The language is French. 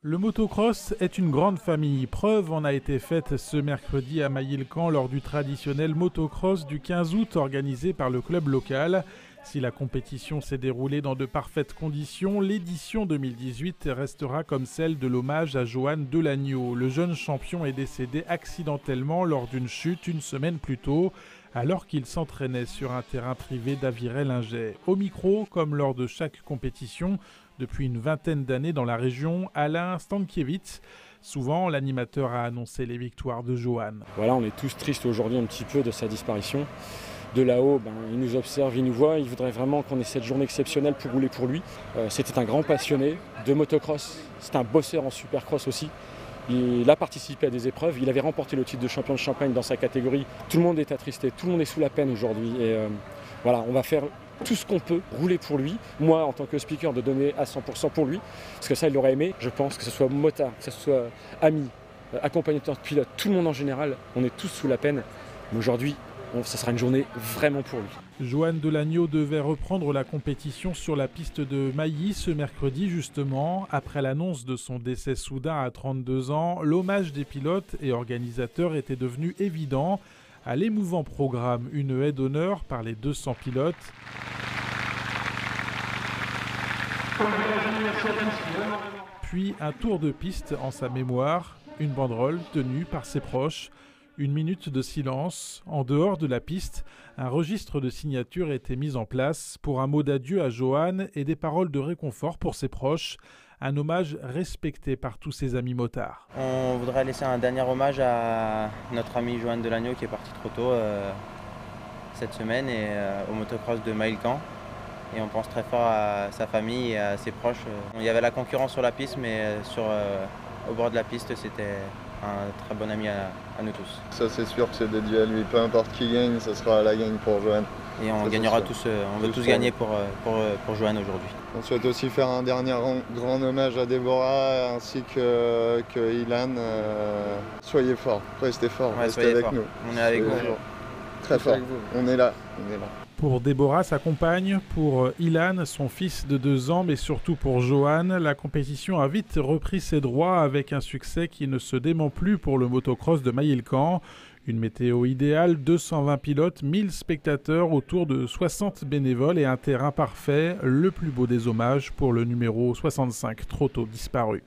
Le motocross est une grande famille. Preuve en a été faite ce mercredi à Mailly-le-Camp lors du traditionnel motocross du 15 août organisé par le club local. Si la compétition s'est déroulée dans de parfaites conditions, l'édition 2018 restera comme celle de l'hommage à Johan Delagneau. Le jeune champion est décédé accidentellement lors d'une chute une semaine plus tôt, alors qu'il s'entraînait sur un terrain privé d'Avirey-Linget. Au micro, comme lors de chaque compétition, depuis une vingtaine d'années dans la région, Alain Stankiewicz. Souvent, l'animateur a annoncé les victoires de Johan. Voilà, on est tous tristes aujourd'hui un petit peu de sa disparition. De là-haut, il nous observe, il nous voit, il voudrait vraiment qu'on ait cette journée exceptionnelle pour rouler pour lui. C'était un grand passionné de motocross, c'est un bosseur en supercross aussi. Il a participé à des épreuves, il avait remporté le titre de champion de Champagne dans sa catégorie. Tout le monde est attristé, tout le monde est sous la peine aujourd'hui. Et voilà, on va faire tout ce qu'on peut, rouler pour lui. Moi, en tant que speaker, de donner à 100% pour lui, parce que ça, il aurait aimé. Je pense que ce soit motard, que ce soit ami, accompagnateur de pilote, tout le monde en général, on est tous sous la peine. Mais aujourd'hui, ça sera une journée vraiment pour lui. Johan Delagneau devait reprendre la compétition sur la piste de Mailly ce mercredi justement. Après l'annonce de son décès soudain à 32 ans, l'hommage des pilotes et organisateurs était devenu évident. À l'émouvant programme, une haie d'honneur par les 200 pilotes. Puis un tour de piste en sa mémoire, une banderole tenue par ses proches. Une minute de silence. En dehors de la piste, un registre de signatures était mis en place pour un mot d'adieu à Johan et des paroles de réconfort pour ses proches. Un hommage respecté par tous ses amis motards. On voudrait laisser un dernier hommage à notre ami Johan Delagneau qui est parti trop tôt cette semaine et au motocross de Mailly-le-Camp. Et on pense très fort à sa famille et à ses proches. Il y avait la concurrence sur la piste, mais au bord de la piste, c'était un très bon ami à nous tous. Ça c'est sûr que c'est dédié à lui, peu importe qui gagne, ça sera la gagne pour Johan. Et on gagnera tous, on veut tous gagner pour Johan aujourd'hui. On souhaite aussi faire un dernier grand hommage à Déborah ainsi que Ilan. Soyez forts, restez forts, restez avec nous. On est avec vous. Très fort, on est là. Pour Déborah, sa compagne, pour Ilan, son fils de 2 ans, mais surtout pour Johan, la compétition a vite repris ses droits avec un succès qui ne se dément plus pour le motocross de Mailly-le-Camp. Une météo idéale, 220 pilotes, 1000 spectateurs, autour de 60 bénévoles et un terrain parfait, le plus beau des hommages pour le numéro 65, trop tôt disparu.